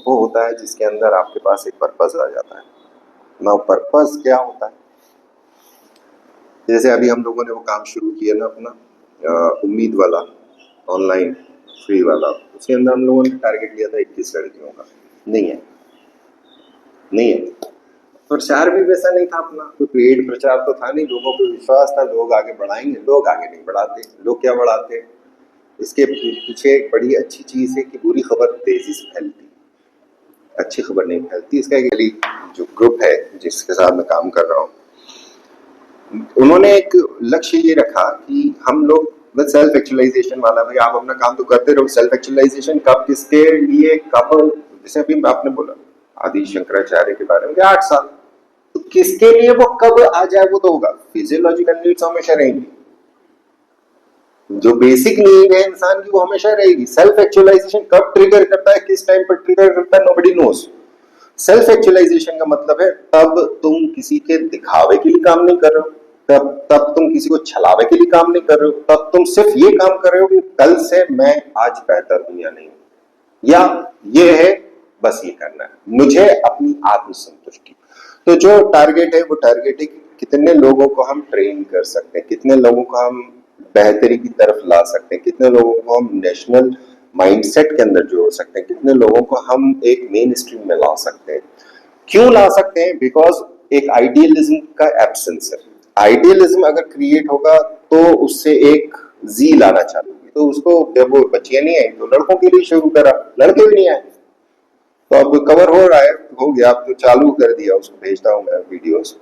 वो होता है जिसके अंदर आपके पास एक पर्पस आ जाता है ना। पर्पस क्या होता है? जैसे अभी हम लोगों ने वो काम शुरू किया ना अपना उम्मीद वाला, ऑनलाइन फ्री वाला, उसके अंदर हम लोगों ने टारगेट लिया था 21 लड़कियों का। नहीं है, नहीं है। प्रचार भी वैसा नहीं था अपना, तो पेड प्रचार तो था नहीं, लोगों को विश्वास था लोग आगे बढ़ाएंगे। लोग आगे नहीं बढ़ाते। लोग क्या बढ़ाते? इसके पीछे एक बड़ी अच्छी चीज है कि बुरी खबर तेजी से फैलती, अच्छी खबर नहीं फैलती। इसका एक जो ग्रुप है जिसके साथ मैं काम कर रहा हूँ, उन्होंने एक लक्ष्य ये रखा कि हम लोग सेल्फ एक्चुअलाइजेशन वाला, भाई आप अपना काम तो करते रहो, सेल्फ एक्चुअलाइजेशन कब, किसके लिए, कब? जैसे अभी आपने बोला आदि शंकराचार्य के बारे में 8 साल, तो किसके लिए वो कब आ जाए वो तो होगा। फिजियोलॉजिकल नीड्स हमेशा रहेंगी, जो बेसिक नीड है इंसान की वो हमेशा रहेगी। सेल्फ एक्चुअलाइजेशन कब ट्रिगर करता है, किस टाइम पर ट्रिगर करता है, नोबडी नोस। सेल्फ एक्चुअलाइजेशन का मतलब है तब तुम किसी के दिखावे के लिए काम नहीं कर रहे हो, तब तुम किसी को छलावे के लिए काम नहीं कर रहे हो, तब तुम सिर्फ ये काम कर रहे हो कि कल से मैं आज बेहतर हूं या नहीं, या ये है बस ये करना है मुझे अपनी आत्मसंतुष्टि। तो जो टारगेट है वो टारगेट है कि कितने लोगों को हम ट्रेन कर सकते हैं, कितने लोगों को हम बेहतरी की तरफ ला सकते हैं, कितने लोगों को हम नेशनल माइंडसेट के अंदर जोड़ सकते हैं, कितने लोगों को हम एक मेन स्ट्रीम में ला सकते हैं। क्यों ला सकते हैं? बिकॉज एक आइडियलिज्म का एब्सेंस है। आइडियलिज्म अगर क्रिएट होगा तो उससे एक जील आना चालू हुई, तो उसको जब वो बच्चियां नहीं आई तो लड़कों के लिए शुरू करा, लड़के भी नहीं आए, तो अब कवर हो रहा है, हो गया, अब तो चालू कर दिया, उसको भेजता हूँ मैं वीडियोस।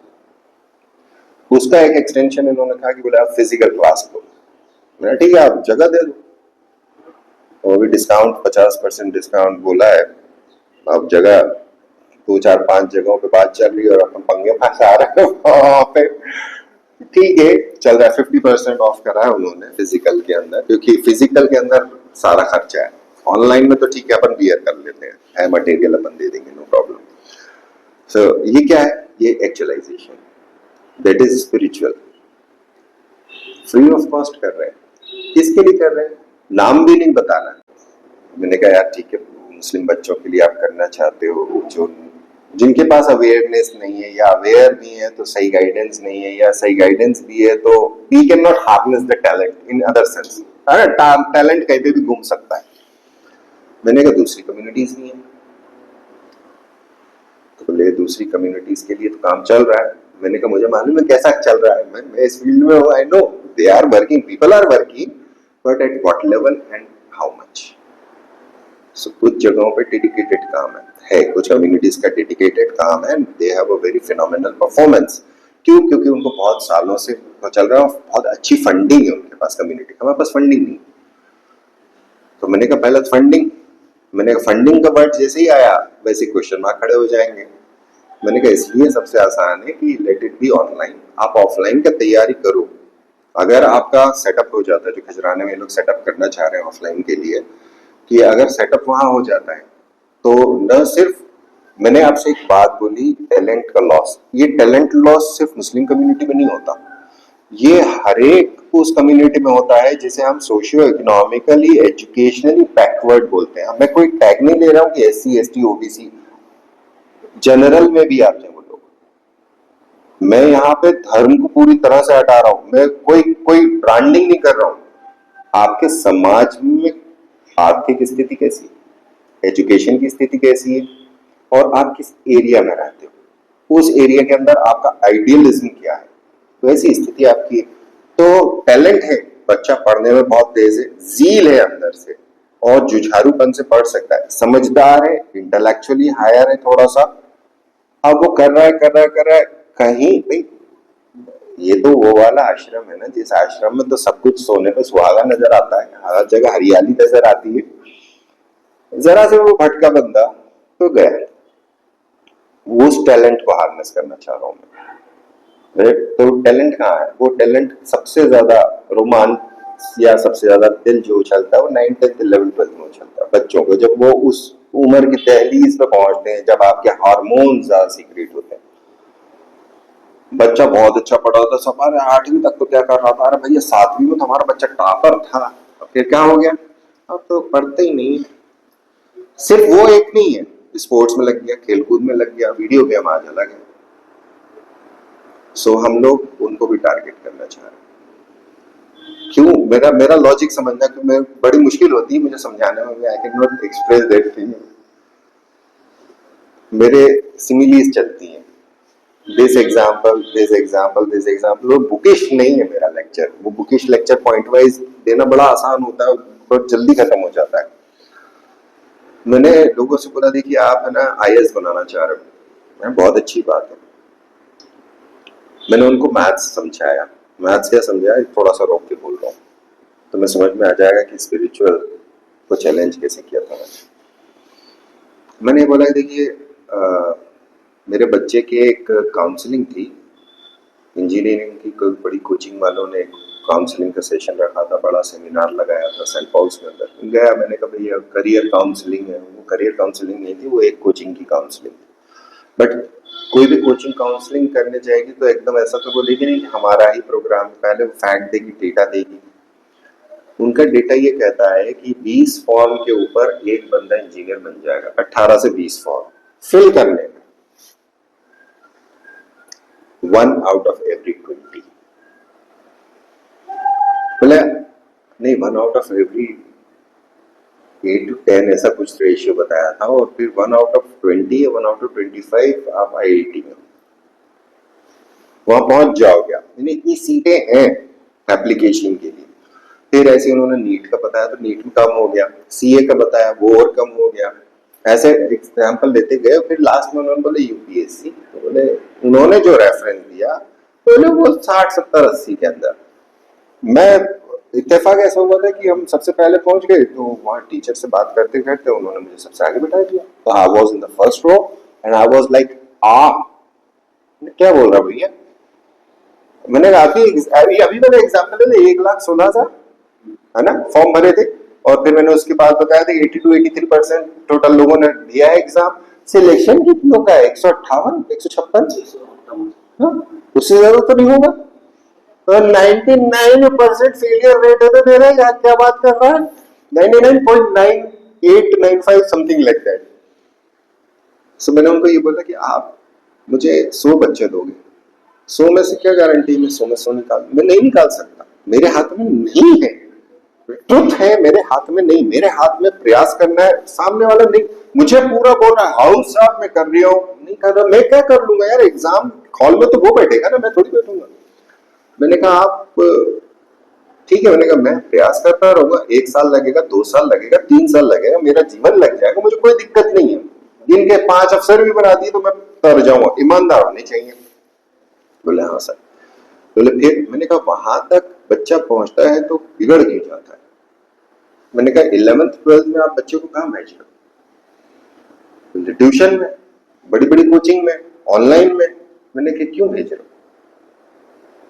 उसका एक एक्सटेंशन इन्होंने कहा कि बोले आप फिजिकल क्लास लो। मैंने ठीक है आप जगह दे दो, और भी डिस्काउंट 50% डिस्काउंट बोला है। अब जगह 2 4 5 जगहों पे बात चल रही है और अपन पंगे फंसा रहे हैं वहां पे। ठीक है चल रहा है, 50% ऑफ करा है उन्होंने फिजिकल के अंदर, क्योंकि फिजिकल के अंदर सारा खर्चा है। ऑनलाइन में तो ठीक है अपन बियर कर लेते हैं, है मटेरियल अपन दे देंगे, नो प्रॉब्लम। सो ये क्या है? ये actualization, that is spiritual, free of cost कर रहे हैं। किसके लिए कर रहे हैं? नाम भी नहीं बताना। मैंने कहा यार ठीक है, मुस्लिम बच्चों के लिए आप करना चाहते हो, जो जिनके पास अवेयरनेस नहीं है या अवेयर भी है तो सही गाइडेंस नहीं है, या सही गाइडेंस भी है तो we can not harness the talent in other sense. Talent कहीं पे भी घूम सकता है। मैंने कहा दूसरी कम्युनिटीज नहीं है, तो बोले दूसरी कम्युनिटीज के लिए तो काम चल रहा है। मैंने कहा मुझे मालूम है कैसा चल रहा है, मैं इस फील्ड में हूँ, I know they are working, people are working, but at what level and how much. So कुछ जगहों पे डेडिकेटेड काम है, कुछ कम्युनिटीज का डेडिकेटेड काम है, they have a very phenomenal performance. क्यों? क्योंकि उनको बहुत सालों से चल रहा है, बहुत अच्छी फंडिंग है उनके पास कम्युनिटी। हमारे पास फंडिंग नहीं। तो मैंने कहा पहले फंडिंग, मैंने कहा फंडिंग का वर्ड जैसे ही आया वैसे क्वेश्चन मार्क खड़े हो जाएंगे। मैंने कहा इसलिए सबसे आसान है कि लेट इट बी ऑनलाइन, आप ऑफलाइन का तैयारी करो। अगर आपका सेटअप हो जाता है, जो खजराने में लोग सेटअप करना चाह रहे हैं ऑफलाइन के लिए, कि अगर सेटअप वहां हो जाता है तो न सिर्फ, मैंने आपसे एक बात बोली टैलेंट का लॉस, ये टैलेंट लॉस सिर्फ मुस्लिम कम्युनिटी में नहीं होता, ये हर एक उस कम्युनिटी में होता है जिसे हम सोशियो इकोनॉमिकली एजुकेशनली बैकवर्ड बोलते हैं। मैं कोई टैग नहीं ले रहा हूँ कि SC ST OBC, जनरल में भी आते हैं वो लोग। मैं यहाँ पे धर्म को पूरी तरह से हटा रहा हूँ, मैं कोई ब्रांडिंग नहीं कर रहा हूँ। आपके समाज में आर्थिक स्थिति कैसी है, एजुकेशन की स्थिति कैसी है, और आप किस एरिया में रहते हो, उस एरिया के अंदर आपका आइडियलिज्म क्या है, वैसी स्थिति आपकी है। तो टैलेंट है, बच्चा पढ़ने में बहुत तेज है, जील है अंदर से, और जुझारूपन से पढ़ सकता है, समझदार है, इंटेलेक्चुअली हायर है थोड़ा सा। अब वो कर रहा है कहीं भाई, ये तो वो वाला आश्रम है ना जिस आश्रम में तो सब कुछ सोने पे सुहागा नजर आता है, हर जगह हरियाली नजर आती है। जरा से वो भटका बंदा तो गया। उस टैलेंट को हार्नेस करना चाह रहा हूं मैं। तो टैलेंट कहाँ है? वो टैलेंट सबसे ज्यादा रोमांस या सबसे ज्यादा दिल जो उछलता है वो 9th 10th 11th 12th में उछलता है बच्चों को, जब वो उस उम्र की दहलीज पे पहुंचते हैं, जब आपके हार्मोन ज्यादा सीक्रेट होते हैं। बच्चा बहुत अच्छा पढ़ा था, सब अरे 8वीं तक तो क्या कर रहा था, अरे भैया 7वीं में तो हमारा बच्चा टॉपर था, अब फिर क्या हो गया? अब तो पढ़ते ही नहीं। सिर्फ वो एक नहीं है, स्पोर्ट्स में लग गया, खेलकूद में लग गया, वीडियो गेम आज अलग है। सो हम लोग उनको भी टारगेट करना चाह रहे हैं। क्यों? मेरा मेरा लॉजिक समझना कि मैं बड़ी मुश्किल होती है मुझे समझाने में, I can not express that thing. मेरे सिमिलीज चलती हैं, this example this example this example. वो बुकिश नहीं है मेरा लेक्चर, वो बुकिश लेक्चर पॉइंट वाइज देना बड़ा आसान होता है, बहुत जल्दी खत्म हो जाता है। मैंने लोगों से बोला, देखिए आप है ना आईएएस बनाना चाह रहे हो, बहुत अच्छी बात है। मैंने उनको मैथ्स समझाया, मैथ्स क्या समझाया थोड़ा सा रोक के बोल रहा हूँ तो मैं समझ में आ जाएगा कि स्पिरिचुअल को चैलेंज कैसे किया था। मैंने बोला देखिए मेरे बच्चे की एक काउंसलिंग थी, इंजीनियरिंग की कोई बड़ी कोचिंग वालों ने काउंसलिंग का सेशन रखा था, बड़ा सेमिनार लगाया था सेंट पॉल्स के अंदर गया। मैंने कहा भैया करियर काउंसलिंग है, वो करियर काउंसलिंग नहीं थी, वो एक कोचिंग की काउंसलिंग थी। बट कोई भी कोचिंग काउंसलिंग करने जाएगी तो एकदम ऐसा तो बोलेगी नहीं कि हमारा ही प्रोग्राम, पहले वो फैक्ट देगी, डेटा देगी। उनका डेटा ये कहता है कि 20 फॉर्म के ऊपर एक बंदा इंजीनियर बन जाएगा, 18 से 20 फॉर्म फिल करने में, 1 out of every 20। बोले नहीं, 1 out of every 8 to 10 ऐसा कुछ रेशियो बताया था, और फिर 1 out of 20 या 1 out of 25 आप आईआईटी में वहां पहुंच जाओगे आप। इतनी सीटें हैं एप्लीकेशन के लिए। फिर ऐसे उन्होंने नीट का बताया तो नीट में कम हो गया, सीए का बताया वो और कम हो गया, ऐसे एग्जाम्पल देते गए। फिर लास्ट में उन्होंने बोले यूपीएससी, तो बोले उन्होंने जो रेफरेंस दिया बोले वो 60 70 80 के अंदर। मैं इत्तेफाक ऐसा हुआ था कि हम सबसे पहले पहुंच गए, तो वहाँ टीचर से बात करते करते उन्होंने मुझे सबसे आगे बिठा दिया। तो I was in the first row and I was like क्या बोल रहा भैया। मैंने अभी अभी मैंने एग्जाम्पल ले 1,16,000 है ना फॉर्म भरे थे, और फिर मैंने उसके बाद बताया था 80 to 83% टोटल लोगों ने दिया है एग्जाम। सिलेक्शन कितनों का है? 158 156, उससे ज्यादा तो नहीं होगा। तो 99% फेलियर रेट है, तो मेरा याद क्या बात कर रहा है, 99.9895 समथिंग लाइक दैट। सो मैंने उनको ये बोला कि आप मुझे 100 बच्चे दोगे, 100 में से क्या गारंटी मैं 100 में 100 निकाल, मैं नहीं निकाल सकता, मेरे हाथ में नहीं है, ट्रुथ है मेरे हाथ में नहीं। मेरे हाथ में प्रयास करना है, सामने वाला नहीं मुझे पूरा बोल रहा है हाउ साहब मैं कर रही हूँ, नहीं कर रहा, मैं क्या कर लूंगा यार, एग्जाम हॉल में तो वो बैठेगा ना, मैं थोड़ी बैठूंगा। मैंने कहा आप ठीक है, मैंने कहा मैं प्रयास करता रहूंगा, 1 साल लगेगा, 2 साल लगेगा, 3 साल लगेगा, मेरा जीवन लग जाएगा, मुझे कोई दिक्कत नहीं है। जिनके 5 अफसर भी बना दिए तो मैं तर जाऊंगा, ईमानदार होने चाहिए। बोले हाँ सर। बोले फिर, मैंने कहा वहां तक बच्चा पहुंचता है तो बिगड़ क्यों जाता है। मैंने कहा 11th 12th में आप बच्चे को कहाँ भेज रहे हो? ट्यूशन में, बड़ी बड़ी कोचिंग में, ऑनलाइन में। मैंने कहा क्यों भेज रहे हो?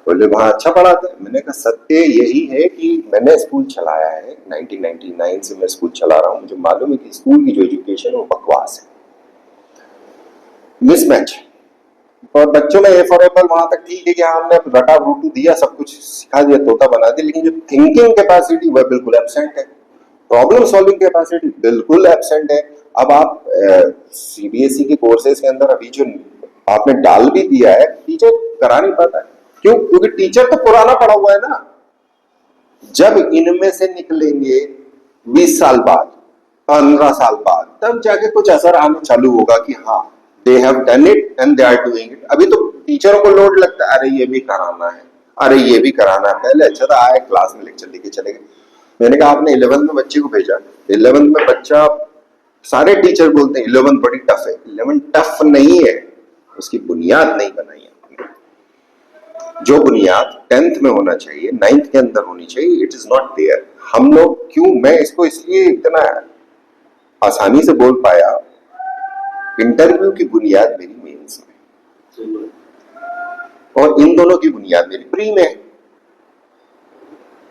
बोले वहां अच्छा पढ़ाते हैं। मैंने कहा सत्य यही है कि मैंने स्कूल चलाया है, 1999 से मैं स्कूल चला रहा हूँ, मुझे मालूम है कि स्कूल की जो एजुकेशन है वो बकवास है, मिसमैच। और बच्चों में ए फॉर एप्पल वहां तक ठीक है कि हमने रटा रूटू दिया, सब कुछ सिखा दिया, तोता बना दिया, लेकिन जो थिंकिंग कैपेसिटी वह बिल्कुल एब्सेंट है, प्रॉब्लम सॉल्विंग कैपेसिटी बिल्कुल एब्सेंट है। अब आप सीबीएसई के कोर्सेज के अंदर अभी जो आपने डाल भी दिया है, टीचर करा नहीं पाता है। क्यों? क्योंकि टीचर तो पुराना पढ़ा हुआ है ना। जब इनमें से निकलेंगे 20 साल बाद, 15 साल बाद, तब जाके कुछ असर आना चालू होगा कि हाँ they have done it and they are doing it. अभी तो टीचरों को लोड लगता है, अरे ये भी कराना है, अरे ये भी कराना है। पहले अच्छा था आए क्लास में लेक्चर लेके चले गए। मैंने कहा आपने 11th में बच्चे को भेजा, 11th में बच्चा, सारे टीचर बोलते हैं 11th बड़ी टफ है। 11th टफ नहीं है, उसकी बुनियाद नहीं बनाई है। जो बुनियाद 10th में होना चाहिए, 9th के अंदर होनी चाहिए, इट इज नॉट देयर। हम लोग क्यों, मैं इसको इसलिए इतना आसानी से बोल पाया, इंटरव्यू की बुनियाद मेरी मेंस में, और इन दोनों की बुनियाद मेरी प्री में है।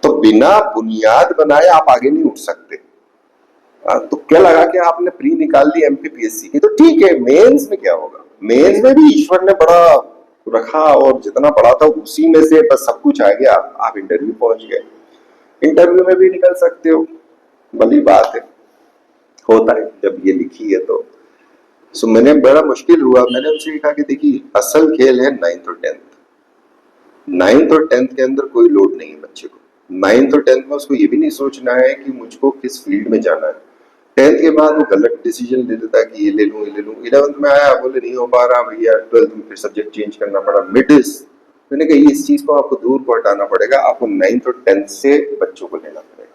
तो बिना बुनियाद बनाए आप आगे नहीं उठ सकते। तो क्या लगा कि आपने प्री निकाल ली एमपीपीएससी की तो ठीक है, मेंस में क्या होगा? मेंस में भी ईश्वर ने बड़ा रखा, और जितना पढ़ा था उसी में से बस सब कुछ आ गया, आप इंटरव्यू पहुंच गए। इंटरव्यू में भी निकल सकते हो, भली बात है, होता है जब ये लिखी है तो। सो मैंने बड़ा मुश्किल हुआ, मैंने उनसे कहा कि देखिए असल खेल है 9th और 10th। 9th और 10th के अंदर कोई लोड नहीं है बच्चे को। 9th और 10th में उसको ये भी नहीं सोचना है कि मुझको किस फील्ड में जाना है। 10th के बाद वो गलत डिसीजन ले लेता है कि ये ले लूँ ये ले लूँ। 11th में आया, बोले नहीं हो पा रहा भैया, 12th में फिर सब्जेक्ट चेंज करना पड़ा। मिडिस मैंने कहा इस चीज को आपको दूर को हटाना पड़ेगा, आपको 9th और 10th से बच्चों को लेना पड़ेगा।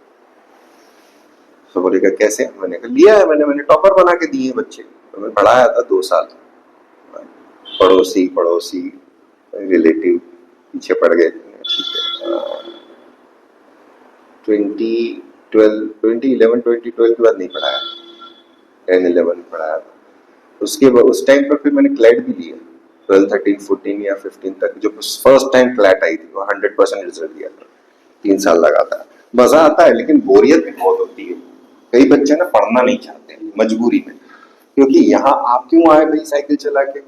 तो बोलेगा कैसे? मैंने कहा लिया है, मैंने टॉपर बना के दिए बच्चे। तो मैं पढ़ाया था 2 साल, पड़ोसी पड़ोसी रिलेटिव पीछे पड़ गए। ठीक है, 2011 के बाद नहीं पढ़ाया, 10-11 पढ़ाया था। उसके बाद उस टाइम पर फिर मैंने क्लैट भी लिया 12, 13, 14 या 15 तक। जो फर्स्ट टाइम क्लैट आई थी वो 100% रिजल्ट दिया था। 3 साल लगा था। मजा आता है लेकिन बोरियत भी बहुत होती है। कई बच्चे ना पढ़ना नहीं चाहते मजबूरी में, क्योंकि यहाँ आप क्यों आए भाई साइकिल चला के?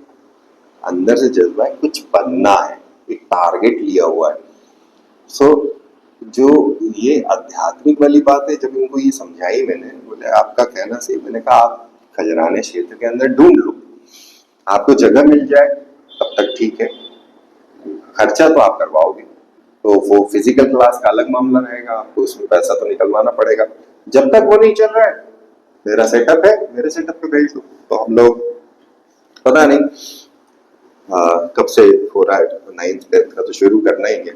अंदर से जज्बा है, कुछ बनना है, एक टारगेट लिया हुआ है। सो जो ये आध्यात्मिक वाली बात है, जब उनको ये समझाई मैंने, बोले आपका कहना सही। मैंने कहा आप खजराने क्षेत्र के अंदर ढूंढ लो, आपको जगह मिल जाए तब तक ठीक है, खर्चा तो आप करवाओगे तो वो फिजिकल क्लास का अलग मामला रहेगा, आपको उसमें पैसा तो निकलवाना पड़ेगा। जब तक वो नहीं चल रहा है, मेरा सेटअप है, मेरे सेटअप पे भेज दो। तो हम लोग पता नहीं कब से हो रहा है, 9th 10th का तो शुरू करना ही है।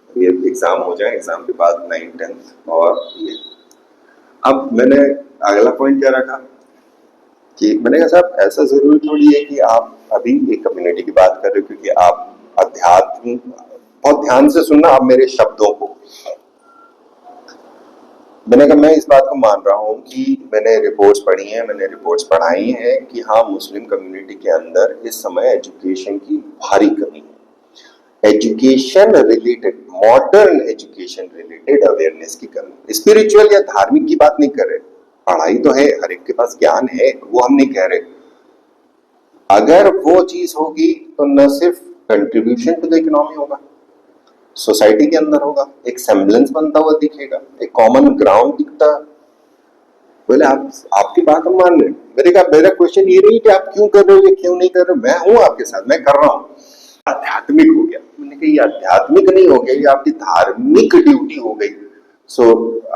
ये एग्जाम हो जाए, एग्जाम के बाद 9th 10th। और ये अब मैंने अगला पॉइंट क्या रखा कि मैंने कहा साहब ऐसा जरूरी थोड़ी है कि आप अभी एक कम्युनिटी की बात कर रहे हो, क्योंकि आप अध्यात्म बहुत ध्यान से सुनना आप मेरे शब्दों को। मैंने कहा मैं इस बात को मान रहा हूँ कि मैंने रिपोर्ट्स पढ़ी हैं, मैंने रिपोर्ट्स पढ़ाई हैं कि हाँ मुस्लिम कम्युनिटी के अंदर इस समय एजुकेशन की भारी कमी है। Education related, modern education related awareness की कमी। स्पिरिचुअल या धार्मिक की बात नहीं कर रहे, पढ़ाई तो है, हर एक के पास ज्ञान है, वो हम नहीं कह रहे। अगर वो चीज होगी तो न सिर्फ कंट्रीब्यूशन टू द इकोनॉमी होगा, सोसाइटी के अंदर होगा, एक सेम्बलेंस बनता हुआ दिखेगा, एक कॉमन ग्राउंड दिखता। बोले आपकी बात हम मान रहे। मेरे कहा मेरा क्वेश्चन ये नहीं कि आप क्यों कर रहे हो या क्यों नहीं कर रहे हो, मैं हूं आपके साथ, मैं कर रहा हूं। आध्यात्मिक हो गया, मैंने कहा ये आध्यात्मिक नहीं हो गया, ये आपकी धार्मिक ड्यूटी हो गई। सो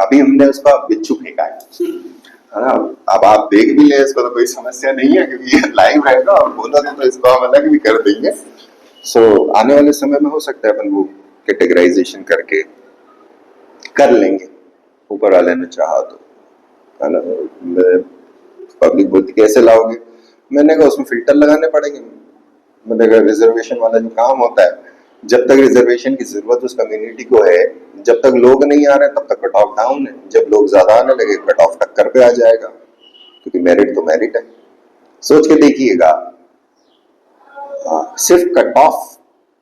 अभी हमने उसका बिच्छू फेंका है ना। अब आप देख भी ले इसको तो कोई समस्या नहीं है, क्योंकि ये लाइव रहेगा और बोला तो इसको हम अलग भी कर देंगे। सो आने वाले समय में हो सकता है अपन वो कैटेगराइजेशन करके कर लेंगे, ऊपर वाले ने चाहा तो, है ना। पब्लिक बोलती कैसे लाओगे, मैंने कहा उसमें फिल्टर लगाने पड़ेंगे। मैंने कहा रिजर्वेशन वाला जो काम होता है, जब तक रिजर्वेशन की जरूरत उस कम्युनिटी को है, जब तक लोग नहीं आ रहे तब तक कट ऑफ डाउन है। जब लोग ज्यादा आने लगे कट ऑफ टक्कर पे आ जाएगा, क्योंकि मेरिट तो मेरिट है। सोच के देखिएगा, सिर्फ कट ऑफ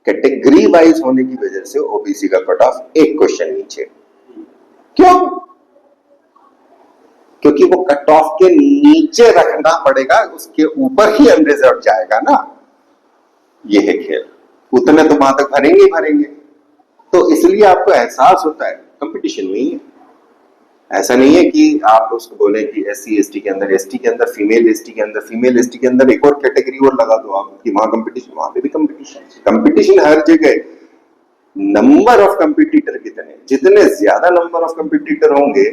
कैटेगरी वाइज होने की वजह से ओबीसी का कट ऑफ एक क्वेश्चन नीचे। क्यों? क्योंकि वो कट ऑफ के नीचे रखना पड़ेगा, उसके ऊपर ही अनरिजर्व जाएगा ना। ये है खेल, उतने तो वहां तक भरेंगे ही भरेंगे। तो इसलिए आपको एहसास होता है कंपटीशन में ही है। ऐसा नहीं है कि आप उसको बोले कि एससी एसटी के अंदर, एसटी के अंदर फीमेल, एसटी के अंदर फीमेल, एसटी के अंदर एक और कैटेगरी और लगा दो आप कि वहां कंपटीशन, वहां पे भी कंपटीशन। कंपटीशन हर जगह। नंबर ऑफ कंपिटिटर कितने, जितने ज्यादा नंबर ऑफ कंपिटिटर होंगे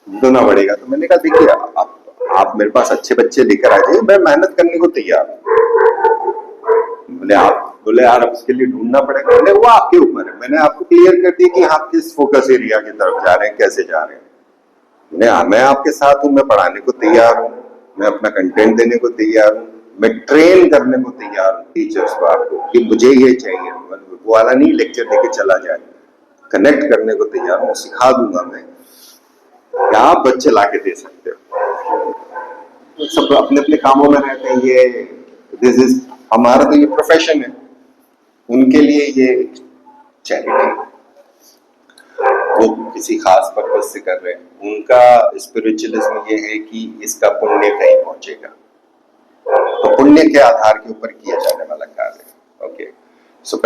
दोना बढ़ेगा। तो मैंने कहा देखिए आप मेरे पास अच्छे बच्चे लेकर आ जाइए, मैं मेहनत करने को तैयार हूं। बोले यार अब उसके लिए ढूंढना पड़ेगा। बोले वो आपके ऊपर है। मैंने आपको क्लियर कर दिया कि आप किस फोकस एरिया की तरफ जा रहे हैं, कैसे जा रहे हैं। मैं आपके साथ हूं, मैं पढ़ाने को तैयार हूं, मैं अपना कंटेंट देने को तैयार हूं, मैं ट्रेन करने को तैयार हूं टीचर्स को आपको कि मुझे ये चाहिए। वो वाला नहीं लेक्चर देके चला जाए, कनेक्ट करने को तैयार हूं, सिखा दूंगा मैं। क्या आप बच्चे लाके दे सकते हो? सब अपने अपने कामों में रहते हैं। ये दिस इज हमारा तो ये प्रोफेशन है, उनके लिए ये चैरिटी, वो किसी खास पर्पज से कर रहे हैं। उनका स्पिरिचुअलिज्म ये है कि इसका पुण्य कहीं पहुंचेगा, तो पुण्य के आधार के ऊपर किया जाने वाला कार्य है। ओके, सो